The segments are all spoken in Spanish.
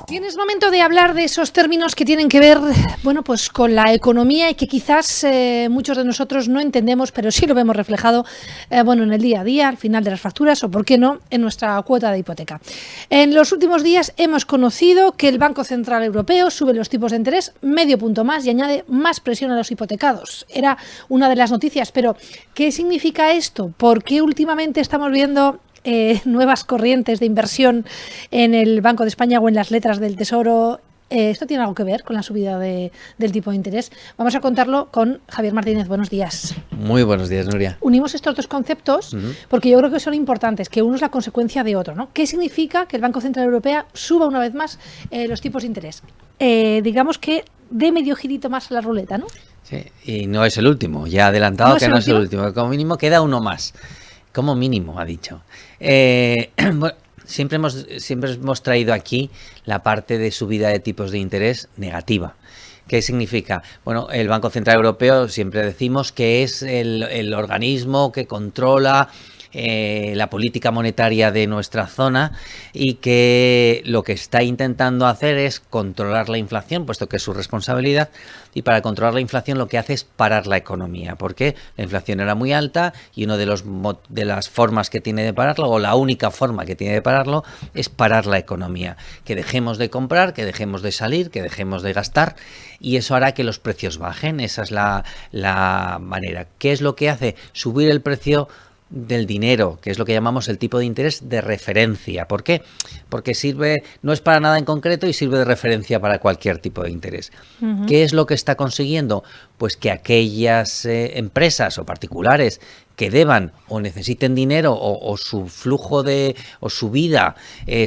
Bien, es momento de hablar de esos términos que tienen que ver, bueno, pues con la economía y que quizás muchos de nosotros no entendemos, pero sí lo vemos reflejado, bueno, en el día a día, al final de las facturas o, por qué no, en nuestra cuota de hipoteca. En los últimos días hemos conocido que el Banco Central Europeo sube los tipos de interés medio punto más y añade más presión a los hipotecados. Era una de las noticias, pero ¿qué significa esto? ¿Por qué últimamente estamos viendo nuevas corrientes de inversión en el Banco de España o en las letras del Tesoro? ¿Esto tiene algo que ver con la subida del tipo de interés? Vamos a contarlo con Javier Martínez. Buenos días. Muy buenos días, Nuria. Unimos estos dos conceptos porque yo creo que son importantes, que uno es la consecuencia de otro, ¿no? ¿Qué significa que el Banco Central Europeo suba una vez más los tipos de interés? Digamos que dé medio girito más a la ruleta, ¿no? Sí, y no es el último. Ya ha adelantado que no es el último. Como mínimo queda uno más. Como mínimo, ha dicho. Bueno, siempre hemos traído aquí la parte de subida de tipos de interés negativa. ¿Qué significa? Bueno, el Banco Central Europeo siempre decimos que es el organismo que controla la política monetaria de nuestra zona y que lo que está intentando hacer es controlar la inflación, puesto que es su responsabilidad, y para controlar la inflación lo que hace es parar la economía, porque la inflación era muy alta y una de las formas que tiene de pararlo, o la única forma que tiene de pararlo, es parar la economía, que dejemos de comprar, que dejemos de salir, que dejemos de gastar, y eso hará que los precios bajen. Esa es la manera. ¿Qué es lo que hace? Subir el precio del dinero, que es lo que llamamos el tipo de interés de referencia. ¿Por qué? Porque sirve, no es para nada en concreto y sirve de referencia para cualquier tipo de interés. ¿Qué es lo que está consiguiendo? Pues que aquellas empresas o particulares que deban o necesiten dinero o su flujo o su vida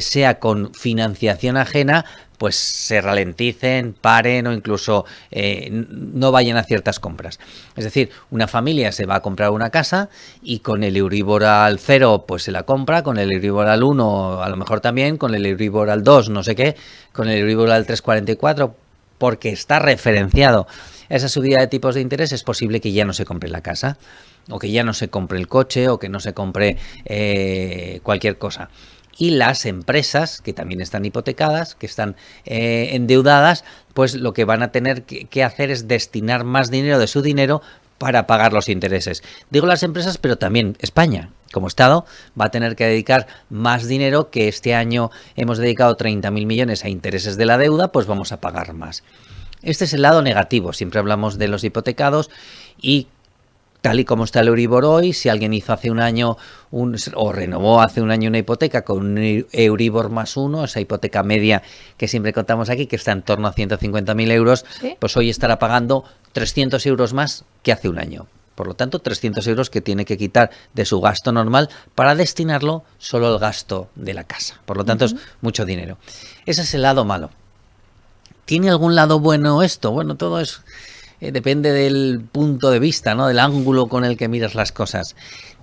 sea con financiación ajena, pues se ralenticen, paren o incluso no vayan a ciertas compras. Es decir, una familia se va a comprar una casa y con el Euribor al 0 pues se la compra, con el Euribor al 1 a lo mejor también, con el Euribor al 2 no sé qué, con el Euribor al 3,44, porque está referenciado. Esa subida de tipos de interés es posible que ya no se compre la casa, o que ya no se compre el coche, o que no se compre cualquier cosa. Y las empresas, que también están hipotecadas, que están endeudadas, pues lo que van a tener que hacer es destinar más dinero de su dinero para pagar los intereses. Digo las empresas, pero también España, como Estado, va a tener que dedicar más dinero, que este año hemos dedicado 30.000 millones a intereses de la deuda, pues vamos a pagar más. Este es el lado negativo. Siempre hablamos de los hipotecados y tal y como está el Euribor hoy, si alguien hizo hace un año o renovó hace un año una hipoteca con un Euribor más 1, esa hipoteca media que siempre contamos aquí, que está en torno a 150.000 euros, ¿sí? Pues hoy estará pagando 300 euros más que hace un año. Por lo tanto, 300 euros que tiene que quitar de su gasto normal para destinarlo solo al gasto de la casa. Por lo tanto, es mucho dinero. Ese es el lado malo. ¿Tiene algún lado bueno esto? Bueno, todo es... depende del punto de vista, ¿no? Del ángulo con el que miras las cosas.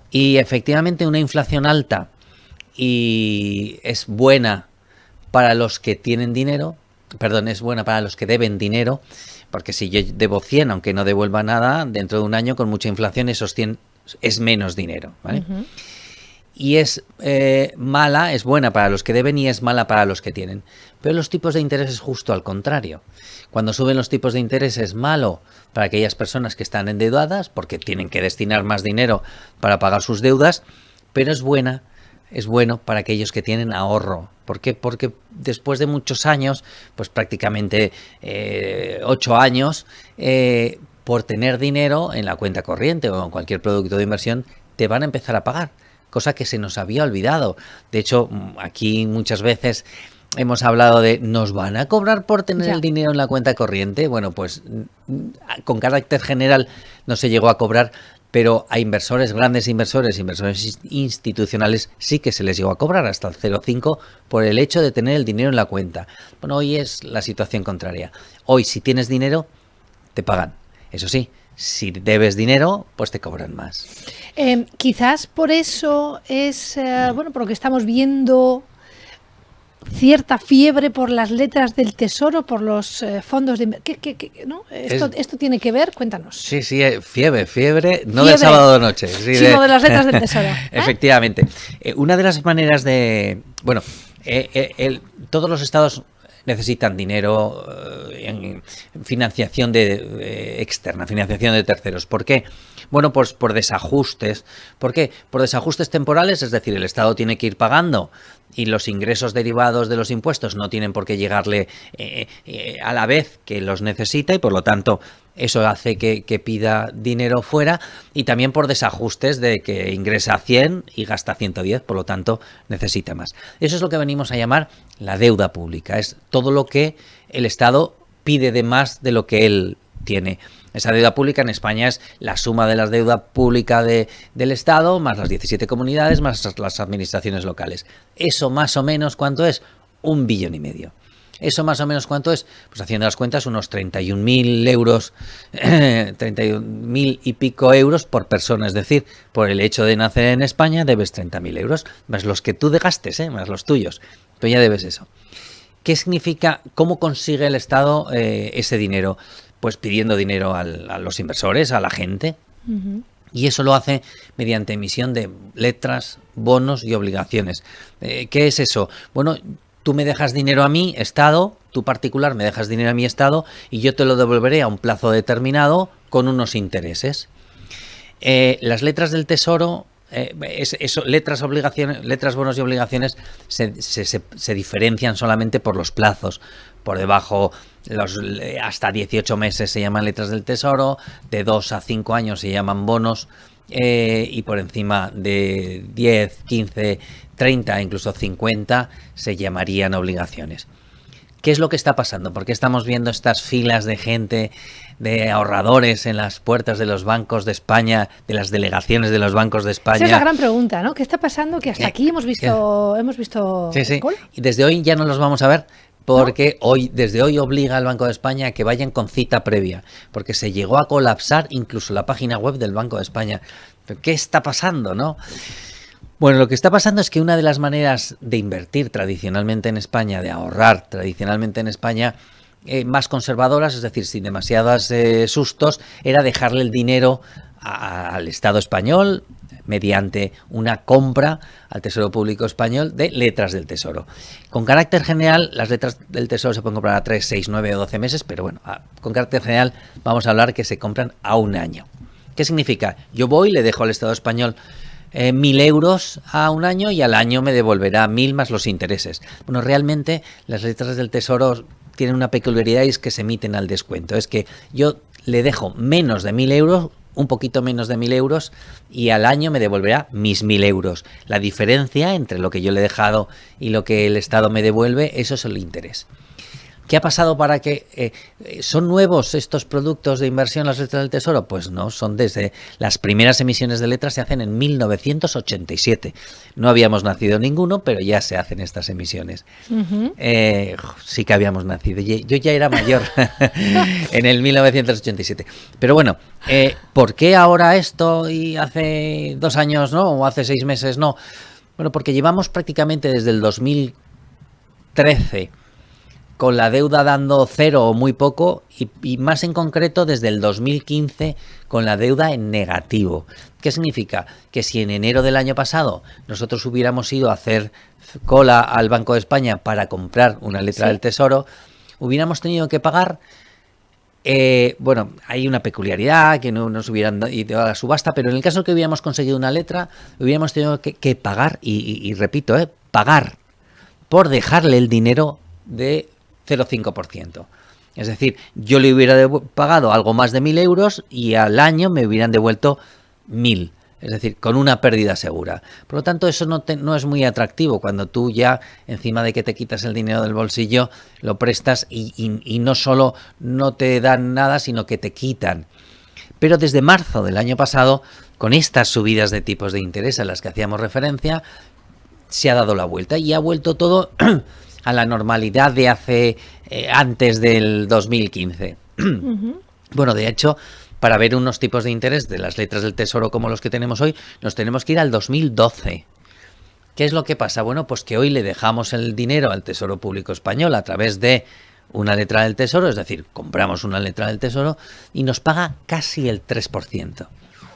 Y efectivamente una inflación alta y es buena para los que tienen dinero, es buena para los que deben dinero, porque si yo debo 100, aunque no devuelva nada, dentro de un año con mucha inflación esos 100 es menos dinero, ¿vale? Y es mala, es buena para los que deben y es mala para los que tienen. Pero los tipos de interés es justo al contrario. Cuando suben los tipos de interés es malo para aquellas personas que están endeudadas porque tienen que destinar más dinero para pagar sus deudas, pero es bueno para aquellos que tienen ahorro. ¿Por qué? Porque después de muchos años, pues prácticamente 8 años, por tener dinero en la cuenta corriente o en cualquier producto de inversión, te van a empezar a pagar, cosa que se nos había olvidado. De hecho, aquí muchas veces hemos hablado de ¿nos van a cobrar por tener el dinero en la cuenta corriente? Bueno, pues con carácter general no se llegó a cobrar, pero a inversores, grandes inversores institucionales sí que se les llegó a cobrar hasta el 0,5 por el hecho de tener el dinero en la cuenta. Bueno, hoy es la situación contraria. Hoy, si tienes dinero, te pagan. Eso sí, si debes dinero, pues te cobran más. Quizás por eso es, por lo que estamos viendo, cierta fiebre por las letras del Tesoro, por los fondos de ¿no? ¿Esto tiene que ver? Cuéntanos. Sí, fiebre, no del sábado de noche. Sino de las letras del Tesoro. Efectivamente. Una de las maneras de... Bueno, todos los estados necesitan dinero en financiación externa, financiación de terceros. ¿Por qué? Bueno, pues por desajustes. ¿Por qué? Por desajustes temporales, es decir, el Estado tiene que ir pagando y los ingresos derivados de los impuestos no tienen por qué llegarle a la vez que los necesita y por lo tanto eso hace que pida dinero fuera, y también por desajustes de que ingresa 100 y gasta 110, por lo tanto necesita más. Eso es lo que venimos a llamar la deuda pública, es todo lo que el Estado pide de más de lo que él tiene. Esa deuda pública en España es la suma de la deuda pública del Estado más las 17 comunidades más las administraciones locales. Eso más o menos, ¿cuánto es? 1,5 billones. ¿Eso más o menos cuánto es? Pues haciendo las cuentas, unos 31.000 euros, 31.000 y pico euros por persona. Es decir, por el hecho de nacer en España debes 30.000 euros, más los que tú gastes, más los tuyos. Pero ya debes eso. ¿Qué significa? ¿Cómo consigue el Estado ese dinero? Pues pidiendo dinero a los inversores, a la gente. Uh-huh. Y eso lo hace mediante emisión de letras, bonos y obligaciones. ¿Qué es eso? Bueno, tú me dejas dinero a mí, Estado, tú particular me dejas dinero a mi Estado y yo te lo devolveré a un plazo determinado con unos intereses. Las letras del Tesoro, letras, bonos y obligaciones se diferencian solamente por los plazos. Por debajo, hasta 18 meses se llaman letras del Tesoro, de 2 a 5 años se llaman bonos, y por encima de 10, 15, 30, incluso 50 se llamarían obligaciones. ¿Qué es lo que está pasando? ¿Por qué estamos viendo estas filas de gente, de ahorradores en las puertas de los bancos de España, de las delegaciones de los bancos de España? Esa es la gran pregunta, ¿no? ¿Qué está pasando? Que hasta aquí hemos visto sí. Y desde hoy ya no los vamos a ver. Porque desde hoy obliga al Banco de España a que vayan con cita previa, porque se llegó a colapsar incluso la página web del Banco de España. ¿Pero qué está pasando, no? Bueno, lo que está pasando es que una de las maneras de invertir tradicionalmente en España, de ahorrar tradicionalmente en España, más conservadoras, es decir, sin demasiados sustos, era dejarle el dinero al Estado español mediante una compra al Tesoro Público Español de letras del Tesoro. Con carácter general, las letras del Tesoro se pueden comprar a 3, 6, 9 o 12 meses, pero bueno, con carácter general vamos a hablar que se compran a un año. ¿Qué significa? Yo voy, le dejo al Estado español 1.000 euros a un año y al año me devolverá 1.000 más los intereses. Bueno, realmente las letras del Tesoro tienen una peculiaridad y es que se emiten al descuento. Es que yo le dejo menos de 1.000 euros, un poquito menos de 1.000 euros, y al año me devolverá mis 1.000 euros. La diferencia entre lo que yo le he dejado y lo que el Estado me devuelve, eso es el interés. ¿Qué ha pasado para que son nuevos estos productos de inversión, las letras del Tesoro? Pues no, son desde las primeras emisiones de letras se hacen en 1987. No habíamos nacido ninguno, pero ya se hacen estas emisiones. Uh-huh. Sí que habíamos nacido. Yo ya era mayor en el 1987. Pero bueno, ¿por qué ahora esto y hace 2 años no? O hace 6 meses no. Bueno, porque llevamos prácticamente desde el 2013 con la deuda dando cero o muy poco, y más en concreto desde el 2015 con la deuda en negativo. ¿Qué significa? Que si en enero del año pasado nosotros hubiéramos ido a hacer cola al Banco de España para comprar una letra del Tesoro, hubiéramos tenido que pagar, bueno, hay una peculiaridad que no nos hubieran ido a la subasta, pero en el caso que hubiéramos conseguido una letra, hubiéramos tenido que pagar, y repito, pagar por dejarle el dinero de 0,5%. Es decir, yo le hubiera pagado algo más de 1.000 euros y al año me hubieran devuelto 1.000. Es decir, con una pérdida segura. Por lo tanto, eso no es muy atractivo cuando tú ya, encima de que te quitas el dinero del bolsillo, lo prestas y no solo no te dan nada, sino que te quitan. Pero desde marzo del año pasado, con estas subidas de tipos de interés a las que hacíamos referencia, se ha dado la vuelta y ha vuelto todo a la normalidad de antes del 2015. Uh-huh. Bueno, de hecho, para ver unos tipos de interés de las letras del Tesoro como los que tenemos hoy, nos tenemos que ir al 2012. ¿Qué es lo que pasa? Bueno, pues que hoy le dejamos el dinero al Tesoro Público Español a través de una letra del Tesoro, es decir, compramos una letra del Tesoro y nos paga casi el 3%.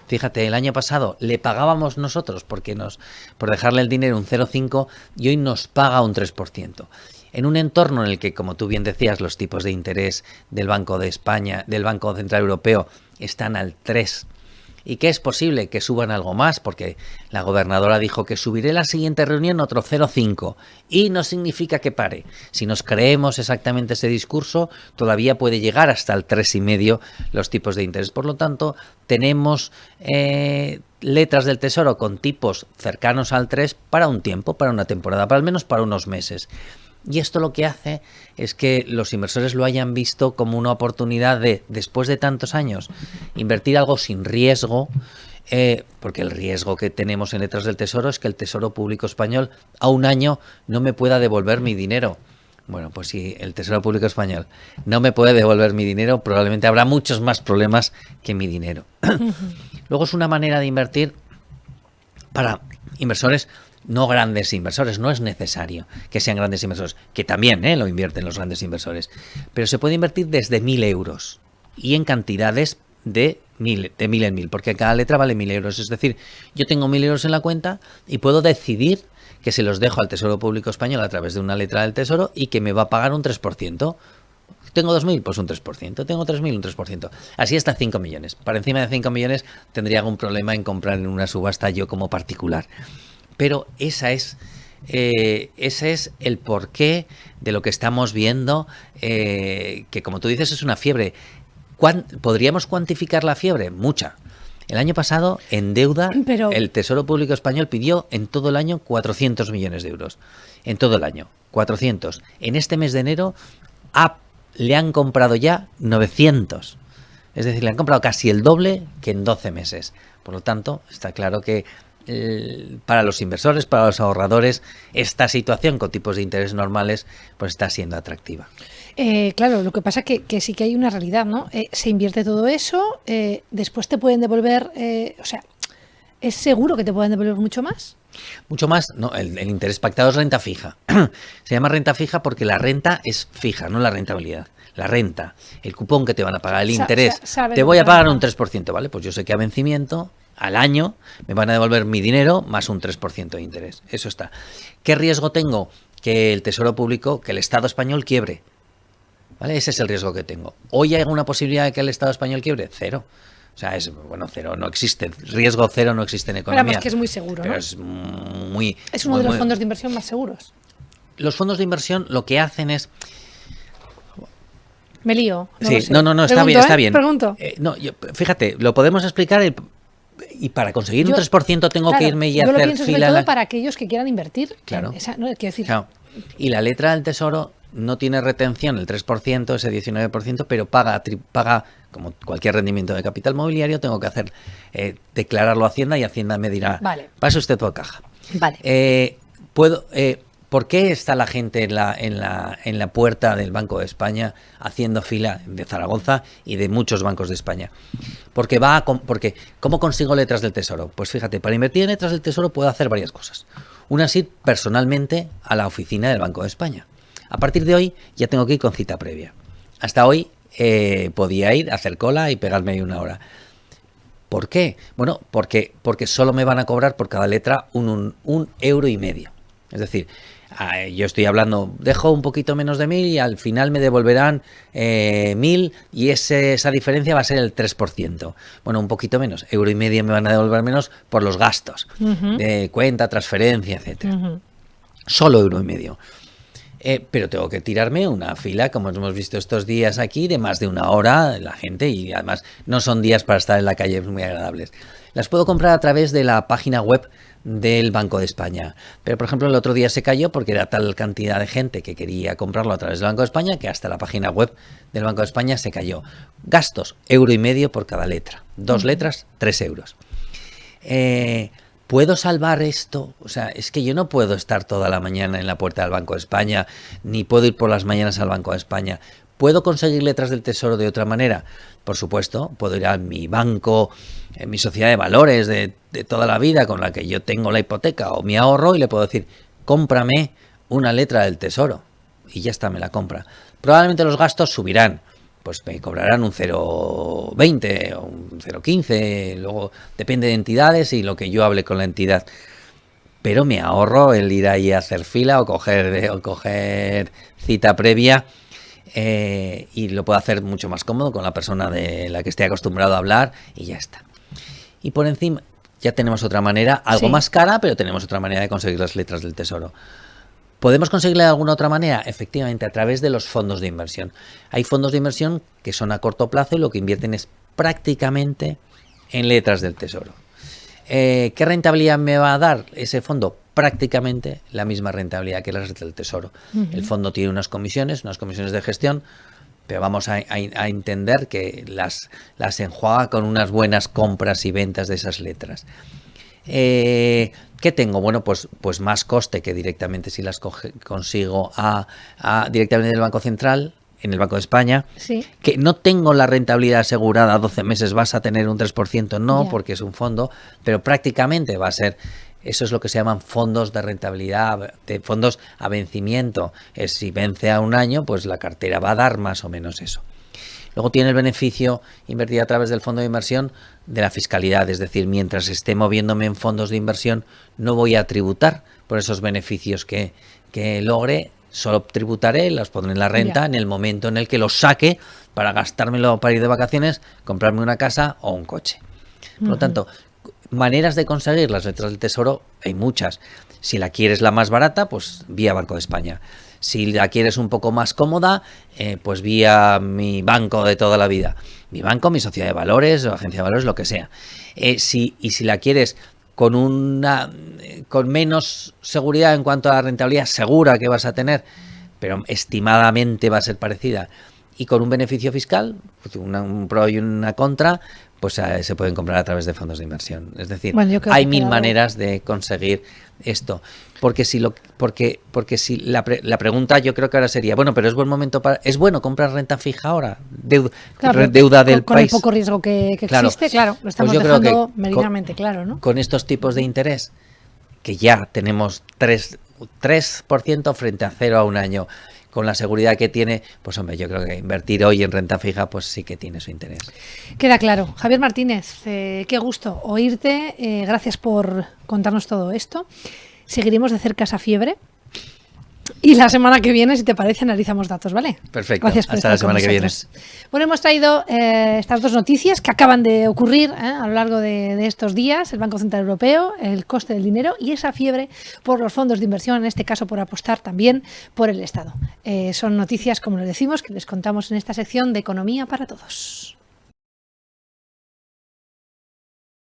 Fíjate, el año pasado le pagábamos nosotros por dejarle el dinero un 0,5 y hoy nos paga un 3%. En un entorno en el que, como tú bien decías, los tipos de interés del Banco de España, del Banco Central Europeo, están al 3%. Y que es posible que suban algo más, porque la gobernadora dijo que subiré en la siguiente reunión otro 0,5 y no significa que pare. Si nos creemos exactamente ese discurso, todavía puede llegar hasta el 3,5 los tipos de interés. Por lo tanto, tenemos letras del Tesoro con tipos cercanos al 3 para un tiempo, para una temporada, para al menos para unos meses. Y esto lo que hace es que los inversores lo hayan visto como una oportunidad de, después de tantos años, invertir algo sin riesgo, porque el riesgo que tenemos en letras del Tesoro es que el Tesoro Público Español a un año no me pueda devolver mi dinero. Bueno, pues si el Tesoro Público Español no me puede devolver mi dinero, probablemente habrá muchos más problemas que mi dinero. Luego es una manera de invertir para inversores no grandes inversores, no es necesario que sean grandes inversores, que también lo invierten los grandes inversores, pero se puede invertir desde 1.000 euros y en cantidades de 1.000 en 1.000, porque cada letra vale 1.000 euros, es decir, yo tengo 1.000 euros en la cuenta y puedo decidir que se los dejo al Tesoro Público Español a través de una letra del Tesoro y que me va a pagar un 3%. ¿Tengo 2.000? Pues un 3%. ¿Tengo 3.000? Un 3%. Así hasta 5 millones. Para encima de 5 millones tendría algún problema en comprar en una subasta yo como particular. Pero ese es el porqué de lo que estamos viendo, que como tú dices es una fiebre. ¿Podríamos cuantificar la fiebre? Mucha. El año pasado, en deuda, el Tesoro Público Español pidió en todo el año 400 millones de euros. En todo el año, 400. En este mes de enero le han comprado ya 900. Es decir, le han comprado casi el doble que en 12 meses. Por lo tanto, está claro que para los inversores, para los ahorradores, esta situación con tipos de interés normales pues está siendo atractiva. Claro, lo que pasa es que sí que hay una realidad, ¿no? Se invierte todo eso, después te pueden devolver, o sea, ¿es seguro que te pueden devolver mucho más? Mucho más, no, el interés pactado es renta fija. Se llama renta fija porque la renta es fija, no la rentabilidad. La renta, el cupón que te van a pagar, el interés, te voy a pagar un 3%, ¿vale? Pues yo sé que a vencimiento, al año, me van a devolver mi dinero más un 3% de interés. Eso está. ¿Qué riesgo tengo? Que el Tesoro Público, que el Estado español quiebre. ¿Vale? Ese es el riesgo que tengo. ¿Hoy hay alguna posibilidad de que el Estado español quiebre? Cero. O sea, cero, no existe. Riesgo cero no existe en economía. Pero que es muy seguro, ¿no? Es muy... Es uno de los fondos de inversión más seguros. Los fondos de inversión lo que hacen es... Me lío. Sí, no, está bien, está bien. Pregunto. Fíjate, lo podemos explicar y para conseguir un 3% tengo que irme y hacer fila. Yo lo pienso sobre todo para aquellos que quieran invertir. Claro. ¿No? Quiero decir... Claro. Y la letra del Tesoro no tiene retención, el 3%, ese 19%, pero paga como cualquier rendimiento de capital mobiliario, tengo que hacer declararlo a Hacienda y Hacienda me dirá, vale, pase usted por caja. Vale. ¿Por qué está la gente en la puerta del Banco de España haciendo fila de Zaragoza y de muchos bancos de España? Porque ¿cómo consigo letras del Tesoro? Pues fíjate, para invertir en letras del Tesoro puedo hacer varias cosas. Una es ir personalmente a la oficina del Banco de España. A partir de hoy ya tengo que ir con cita previa. Hasta hoy podía ir, hacer cola y pegarme ahí una hora. ¿Por qué? Bueno, porque solo me van a cobrar por cada letra un euro y medio. Es decir, yo estoy hablando, dejo un poquito menos de 1.000 y al final me devolverán 1.000 y esa diferencia va a ser el 3%. Bueno, un poquito menos, euro y medio me van a devolver menos por los gastos de cuenta, transferencia, etcétera. Solo euro y medio. Pero tengo que tirarme una fila, como hemos visto estos días aquí, de más de una hora, la gente, y además no son días para estar en la calle muy agradables. Las puedo comprar a través de la página web del Banco de España. Pero, por ejemplo, el otro día se cayó porque era tal cantidad de gente que quería comprarlo a través del Banco de España que hasta la página web del Banco de España se cayó. Gastos, euro y medio por cada letra. 2 letras, 3 euros. ¿Puedo salvar esto? O sea, es que yo no puedo estar toda la mañana en la puerta del Banco de España, ni puedo ir por las mañanas al Banco de España. ¿Puedo conseguir letras del Tesoro de otra manera? Por supuesto, puedo ir a mi banco, en mi sociedad de valores de toda la vida con la que yo tengo la hipoteca o mi ahorro y le puedo decir, cómprame una letra del Tesoro. Y ya está, me la compra. Probablemente los gastos subirán. Pues me cobrarán un 0,20 o un 0,15, luego depende de entidades y lo que yo hable con la entidad. Pero me ahorro el ir ahí a hacer fila o coger cita previa y lo puedo hacer mucho más cómodo con la persona de la que esté acostumbrado a hablar y ya está. Y por encima ya tenemos otra manera, algo más cara, pero tenemos otra manera de conseguir las letras del Tesoro. ¿Podemos conseguirla de alguna otra manera? Efectivamente, a través de los fondos de inversión. Hay fondos de inversión que son a corto plazo y lo que invierten es prácticamente en letras del Tesoro. ¿Qué rentabilidad me va a dar ese fondo? Prácticamente la misma rentabilidad que las letras del Tesoro. El fondo tiene unas comisiones de gestión, pero vamos a entender que las enjuaga con unas buenas compras y ventas de esas letras. ¿Qué tengo? Bueno, pues más coste que directamente si las consigo directamente del Banco Central, en el Banco de España. Sí. Que no tengo la rentabilidad asegurada a 12 meses, vas a tener un 3%, no, porque es un fondo, pero prácticamente va a ser, eso es lo que se llaman fondos de rentabilidad, de fondos a vencimiento. Si vence a un año, pues la cartera va a dar más o menos eso. Luego tiene el beneficio invertido a través del fondo de inversión de la fiscalidad, es decir, mientras esté moviéndome en fondos de inversión no voy a tributar por esos beneficios que logre, solo tributaré, los pondré en la renta en el momento en el que los saque para gastármelo para ir de vacaciones, comprarme una casa o un coche. Por lo tanto, maneras de conseguir las letras del Tesoro hay muchas. Si la quieres la más barata, pues vía Banco de España. Si la quieres un poco más cómoda, pues vía mi banco de toda la vida. Mi banco, mi sociedad de valores o agencia de valores, lo que sea. Si la quieres con menos seguridad en cuanto a la rentabilidad segura que vas a tener, pero estimadamente va a ser parecida, y con un beneficio fiscal, pues un pro y una contra, pues se pueden comprar a través de fondos de inversión. Es decir, hay mil maneras de conseguir esto. Porque si la pregunta yo creo que ahora sería, bueno, pero ¿es bueno comprar renta fija ahora? Deuda del país. Con el poco riesgo que existe, claro, lo estamos dejando meridianamente claro, ¿no? Con estos tipos de interés, que ya tenemos 3% frente a 0 a un año, con la seguridad que tiene, pues hombre, yo creo que invertir hoy en renta fija pues sí que tiene su interés. Queda claro. Javier Martínez, qué gusto oírte, gracias por contarnos todo esto. Seguiremos de cerca esa fiebre y la semana que viene, si te parece, analizamos datos, ¿vale? Perfecto, gracias por hasta la semana que viene. Bueno, hemos traído estas dos noticias que acaban de ocurrir a lo largo de estos días, el Banco Central Europeo, el coste del dinero y esa fiebre por los fondos de inversión, en este caso por apostar también por el Estado. Son noticias, como les decimos, que les contamos en esta sección de Economía para Todos.